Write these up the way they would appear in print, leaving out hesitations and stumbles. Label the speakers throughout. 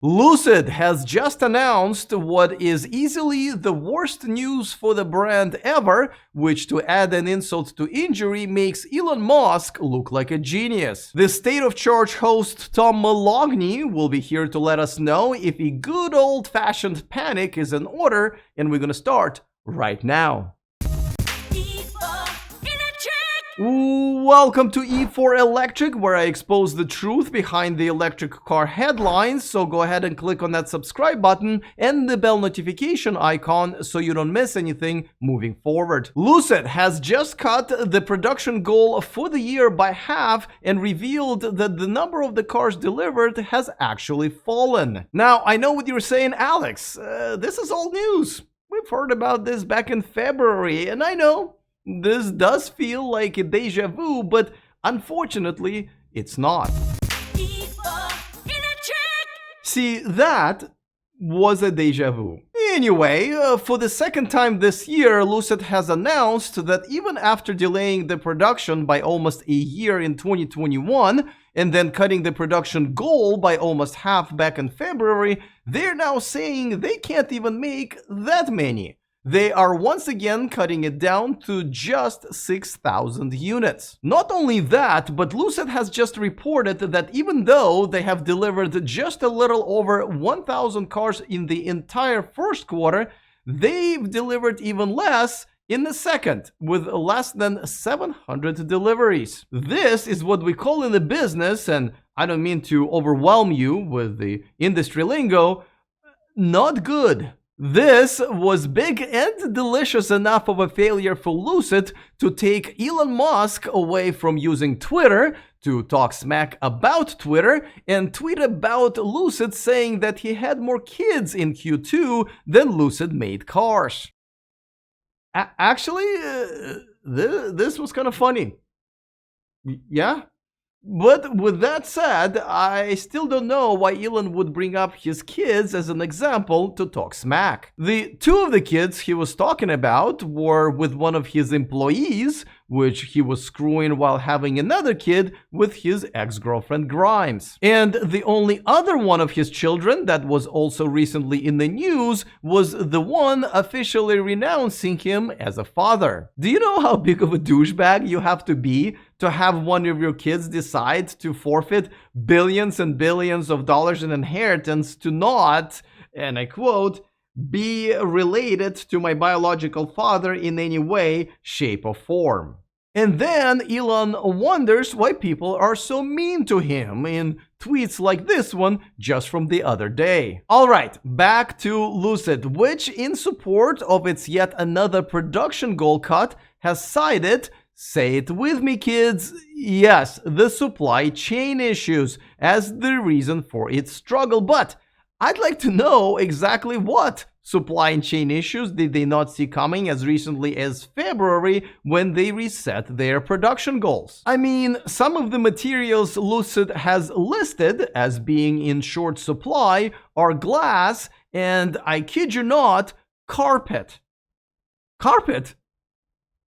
Speaker 1: Lucid has just announced what is easily the worst news for the brand ever, which, to add an insult to injury, makes Elon Musk look like a genius. The State of Charge host Tom Moloughney will be here to let us know if a good old-fashioned panic is in order, and we're gonna start right now. Welcome to E4 Electric, where I expose the truth behind the electric car headlines, so go ahead and click on that subscribe button and the bell notification icon so you don't miss anything moving forward. Lucid has just cut the production goal for the year by half and revealed that the number of the cars delivered has actually fallen. Now, I know what you're saying, Alex, this is all news. We've heard about this back in February, and I know this does feel like a deja vu, but unfortunately, it's not. See, that was a deja vu. Anyway, for the second time this year, Lucid has announced that even after delaying the production by almost a year in 2021, and then cutting the production goal by almost half back in February, they're now saying they can't even make that many. They are once again cutting it down to just 6,000 units. Not only that, but Lucid has just reported that even though they have delivered just a little over 1,000 cars in the entire first quarter, they've delivered even less in the second, with less than 700 deliveries. This is what we call in the business, and I don't mean to overwhelm you with the industry lingo, not good. This was big and delicious enough of a failure for Lucid to take Elon Musk away from using Twitter to talk smack about Twitter and tweet about Lucid saying that he had more kids in Q2 than Lucid made cars. Actually, this was kind of funny. Yeah? But with that said, I still don't know why Elon would bring up his kids as an example to talk smack. The two of the kids he was talking about were with one of his employees, which he was screwing while having another kid with his ex-girlfriend Grimes. And the only other one of his children that was also recently in the news was the one officially renouncing him as a father. Do you know how big of a douchebag you have to be to have one of your kids decide to forfeit billions and billions of dollars in inheritance to not, and I quote, be related to my biological father in any way, shape, or form? And then Elon wonders why people are so mean to him in tweets like this one just from the other day. Alright, back to Lucid, which in support of its yet another production goal cut has cited, say it with me kids, yes, the supply chain issues as the reason for its struggle. But I'd like to know exactly what supply chain issues did they not see coming as recently as February when they reset their production goals. I mean, some of the materials Lucid has listed as being in short supply are glass and, I kid you not, carpet. Carpet?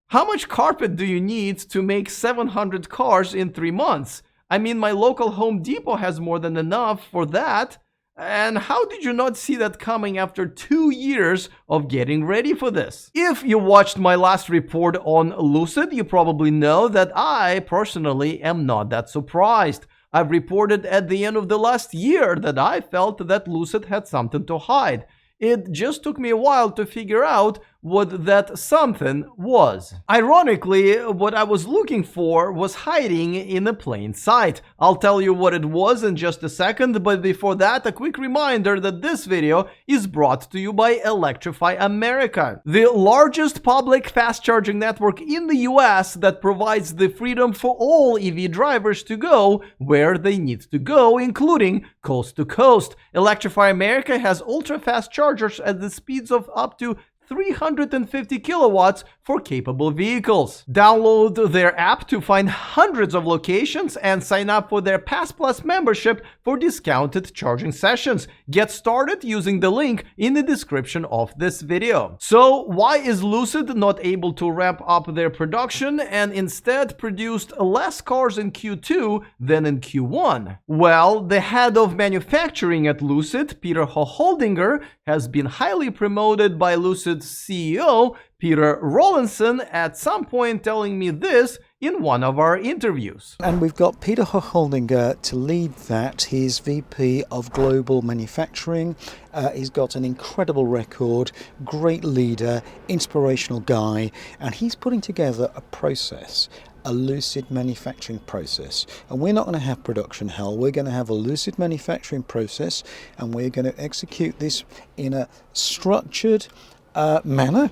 Speaker 1: How much carpet do you need to make 700 cars in 3 months? I mean, my local Home Depot has more than enough for that. And how did you not see that coming after 2 years of getting ready for this? If you watched my last report on Lucid, you probably know that I personally am not that surprised. I've reported at the end of the last year that I felt that Lucid had something to hide. It just took me a while to figure out what that something was. Ironically, what I was looking for was hiding in a plain sight. I'll tell you what it was in just a second, but before that, a quick reminder that this video is brought to you by Electrify America, the largest public fast charging network in the US that provides the freedom for all EV drivers to go where they need to go, including coast to coast. Electrify America has ultra-fast chargers at the speeds of up to 350 kilowatts for capable vehicles. Download their app to find hundreds of locations and sign up for their Pass Plus membership for discounted charging sessions. Get started using the link in the description of this video. So why is Lucid not able to ramp up their production and instead produced less cars in Q2 than in Q1? Well, the head of manufacturing at Lucid, Peter Hoholdinger, has been highly promoted by Lucid's CEO, Peter Rawlinson, at some point telling me this in one of our interviews.
Speaker 2: And we've got Peter Hoholdinger to lead that. He's VP of Global Manufacturing. He's got an incredible record, great leader, inspirational guy, and he's putting together a process, a Lucid manufacturing process. And we're not going to have production hell. We're going to have a Lucid manufacturing process, and we're going to execute this in a structured manner,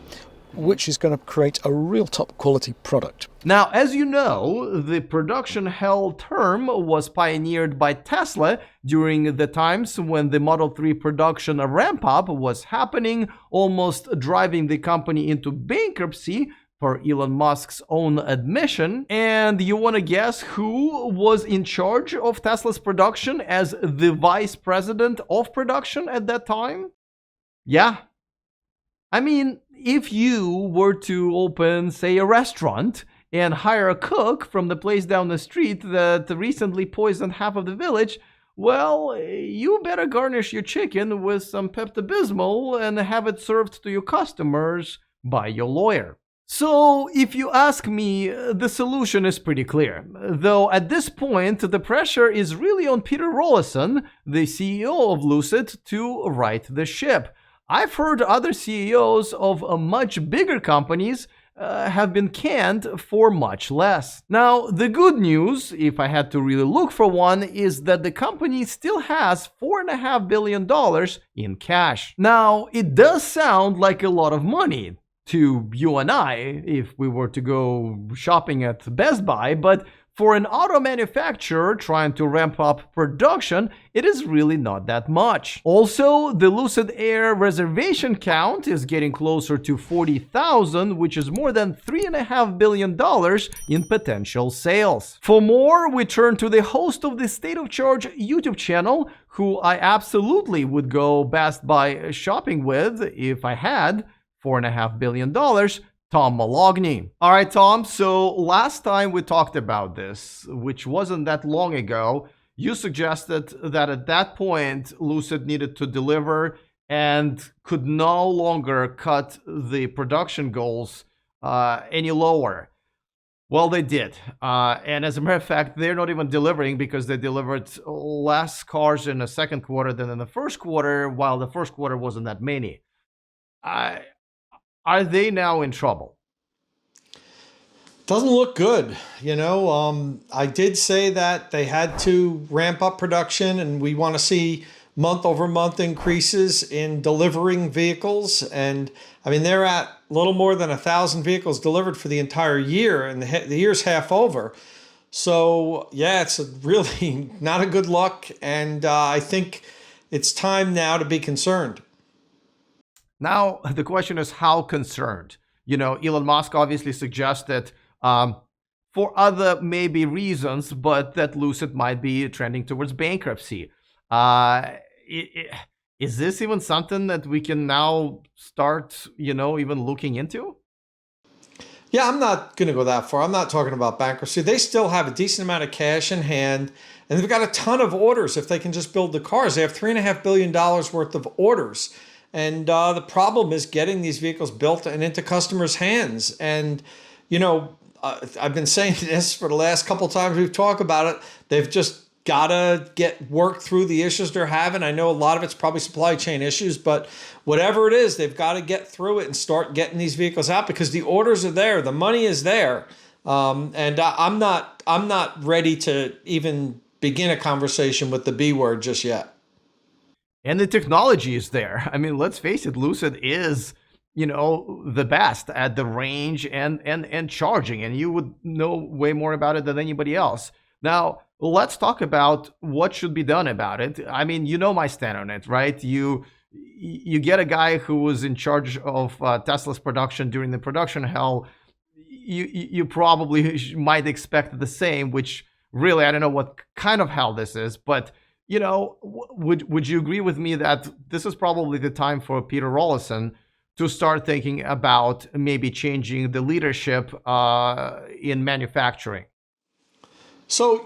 Speaker 2: which is going to create a real top quality product.
Speaker 1: Now, as you know, the production hell term was pioneered by Tesla during the times when the Model 3 production ramp up was happening, almost driving the company into bankruptcy, per Elon Musk's own admission. And you want to guess who was in charge of Tesla's production as the vice president of production at that time? Yeah. I mean, if you were to open, say, a restaurant and hire a cook from the place down the street that recently poisoned half of the village, well, you better garnish your chicken with some Pepto-Bismol and have it served to your customers by your lawyer. So, if you ask me, the solution is pretty clear. Though at this point, the pressure is really on Peter Rawlinson, the CEO of Lucid, to right the ship. I've heard other CEOs of much bigger companies have been canned for much less. Now, the good news, if I had to really look for one, is that the company still has $4.5 billion in cash. Now, it does sound like a lot of money to you and I if we were to go shopping at Best Buy, but for an auto manufacturer trying to ramp up production, it is really not that much. Also, the Lucid Air reservation count is getting closer to 40,000, which is more than $3.5 billion in potential sales. For more, we turn to the host of the State of Charge YouTube channel, who I absolutely would go Best Buy shopping with if I had $4.5 billion, Tom Moloughney. All right, Tom, so last time we talked about this, which wasn't that long ago, you suggested that at that point, Lucid needed to deliver and could no longer cut the production goals any lower. Well, they did. And as a matter of fact, they're not even delivering because they delivered less cars in the second quarter than in the first quarter, while the first quarter wasn't that many. Are they now in trouble?
Speaker 3: Doesn't look good. I did say that they had to ramp up production, and we want to see month over month increases in delivering vehicles. And I mean, they're at a little more than 1,000 vehicles delivered for the entire year, and the year's half over. So yeah, it's really not a good look. And I think it's time now to be concerned.
Speaker 1: Now, the question is how concerned? Elon Musk obviously suggested for other maybe reasons, but that Lucid might be trending towards bankruptcy. Is this even something that we can now start, even looking into?
Speaker 3: Yeah, I'm not going to go that far. I'm not talking about bankruptcy. They still have a decent amount of cash in hand, and they've got a ton of orders if they can just build the cars. They have $3.5 billion worth of orders. And the problem is getting these vehicles built and into customers' hands. And, I've been saying this for the last couple of times we've talked about it. They've just got to work through the issues they're having. I know a lot of it's probably supply chain issues, but whatever it is, they've got to get through it and start getting these vehicles out because the orders are there. The money is there. And I'm not ready to even begin a conversation with the B word just yet.
Speaker 1: And the technology is there. I mean, let's face it, Lucid is, the best at the range and charging, and you would know way more about it than anybody else. Now, let's talk about what should be done about it. I mean, my stand on it, right? You you get a guy who was in charge of Tesla's production during the production hell. You probably might expect the same, which really, I don't know what kind of hell this is, but would you agree with me that this is probably the time for Peter Rawlinson to start thinking about maybe changing the leadership in manufacturing?
Speaker 3: So,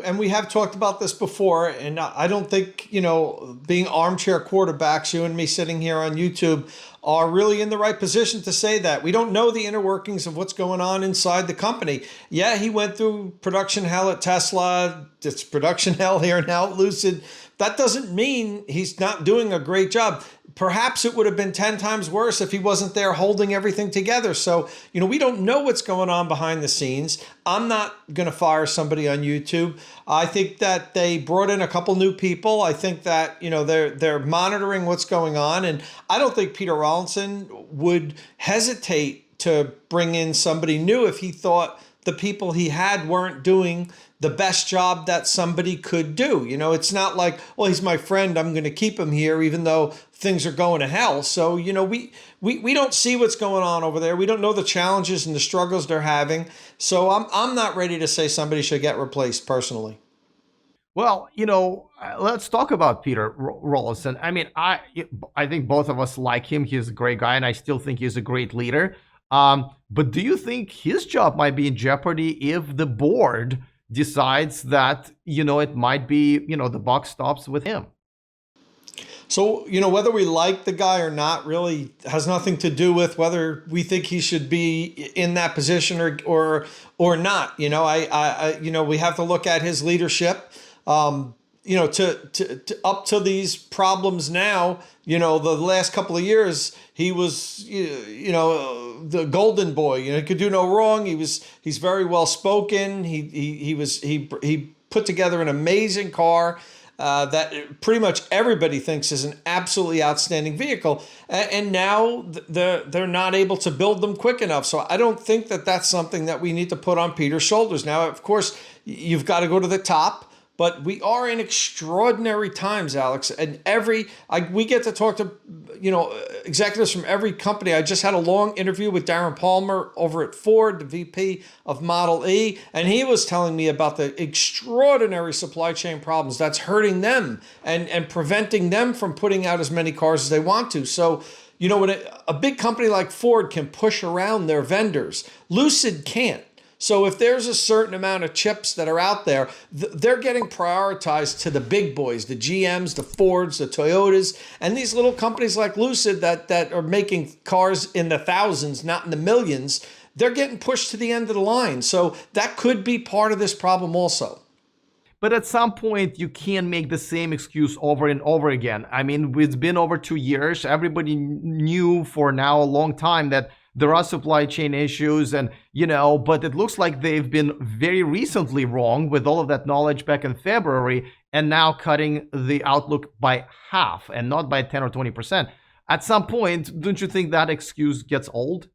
Speaker 3: and we have talked about this before, and I don't think, being armchair quarterbacks, you and me sitting here on YouTube, are really in the right position to say that. We don't know the inner workings of what's going on inside the company. Yeah, he went through production hell at Tesla. It's production hell here now at Lucid. That doesn't mean he's not doing a great job. Perhaps it would have been 10 times worse if he wasn't there holding everything together. So, we don't know what's going on behind the scenes. I'm not going to fire somebody on YouTube. I think that they brought in a couple new people. I think that, they're monitoring what's going on. And I don't think Peter Rawlinson would hesitate to bring in somebody new if he thought the people he had weren't doing the best job that somebody could do. It's not like, well, he's my friend, I'm going to keep him here, even though things are going to hell. So, we don't see what's going on over there. We don't know the challenges and the struggles they're having. So I'm not ready to say somebody should get replaced personally.
Speaker 1: Well, let's talk about Peter Rawlinson. I mean, I think both of us like him. He's a great guy, and I still think he's a great leader. But do you think his job might be in jeopardy if the board decides that, it might be, the buck stops with him?
Speaker 3: So, whether we like the guy or not really has nothing to do with whether we think he should be in that position or not. We have to look at his leadership. To up to these problems now, the last couple of years, he was, the golden boy. He could do no wrong. He's very well spoken. He put together an amazing car that pretty much everybody thinks is an absolutely outstanding vehicle. And now they're not able to build them quick enough. So I don't think that that's something that we need to put on Peter's shoulders. Now, of course, you've got to go to the top. But we are in extraordinary times, Alex, and we get to talk to, executives from every company. I just had a long interview with Darren Palmer over at Ford, the VP of Model E, and he was telling me about the extraordinary supply chain problems that's hurting them and preventing them from putting out as many cars as they want to. So, when a big company like Ford can push around their vendors, Lucid can't. So if there's a certain amount of chips that are out there, they're getting prioritized to the big boys, the GMs, the Fords, the Toyotas, and these little companies like Lucid that are making cars in the thousands, not in the millions, they're getting pushed to the end of the line. So that could be part of this problem also.
Speaker 1: But at some point, you can't make the same excuse over and over again. I mean, it's been over 2 years. Everybody knew for now a long time that there are supply chain issues and, but it looks like they've been very recently wrong with all of that knowledge back in February and now cutting the outlook by half and not by 10 or 20%. At some point, don't you think that excuse gets old?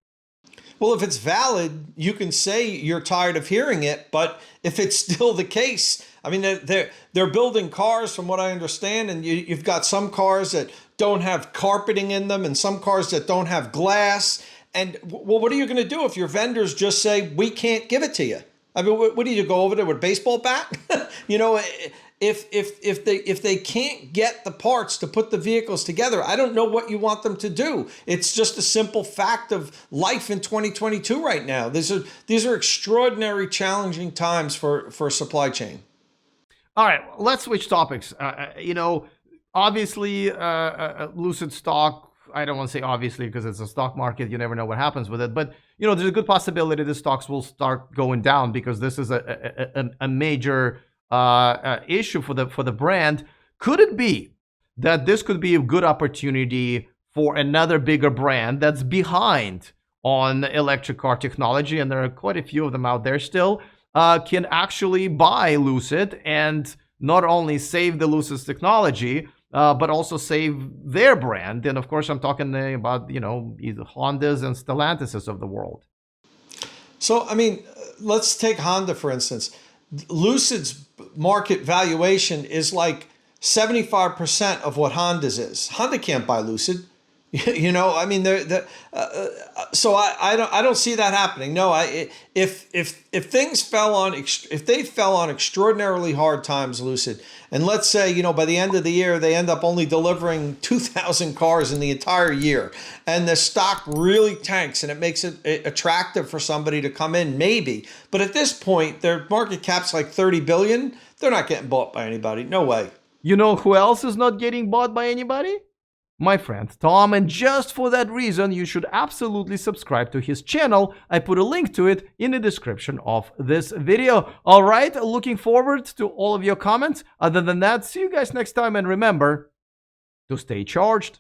Speaker 3: Well, if it's valid, you can say you're tired of hearing it, but if it's still the case, I mean, they're building cars from what I understand, and you've got some cars that don't have carpeting in them and some cars that don't have glass. And well, what are you going to do if your vendors just say, we can't give it to you? I mean, what do you go over there with a baseball bat? If they can't get the parts to put the vehicles together, I don't know what you want them to do. It's just a simple fact of life in 2022 right now. These are extraordinary, challenging times for supply chain.
Speaker 1: All right, let's switch topics. Obviously, Lucid stock, I don't want to say obviously because it's a stock market, you never know what happens with it, but there's a good possibility the stocks will start going down because this is a major issue for the brand. Could it be that this could be a good opportunity for another bigger brand that's behind on electric car technology, and there are quite a few of them out there still, can actually buy Lucid and not only save the Lucid's technology, but also save their brand? And of course, I'm talking about, either Hondas and Stellantis of the world.
Speaker 3: So, I mean, let's take Honda, for instance. Lucid's market valuation is like 75% of what Honda's is. Honda can't buy Lucid. I mean, so I don't see that happening. No, if things if they fell on extraordinarily hard times, Lucid, and let's say, by the end of the year, they end up only delivering 2,000 cars in the entire year, and the stock really tanks and it makes it attractive for somebody to come in, maybe. But at this point, their market cap's like 30 billion. They're not getting bought by anybody. No way.
Speaker 1: You know who else is not getting bought by anybody? My friend Tom, and just for that reason, you should absolutely subscribe to his channel. I put a link to it in the description of this video. All right, looking forward to all of your comments. Other than that, see you guys next time, and remember to stay charged.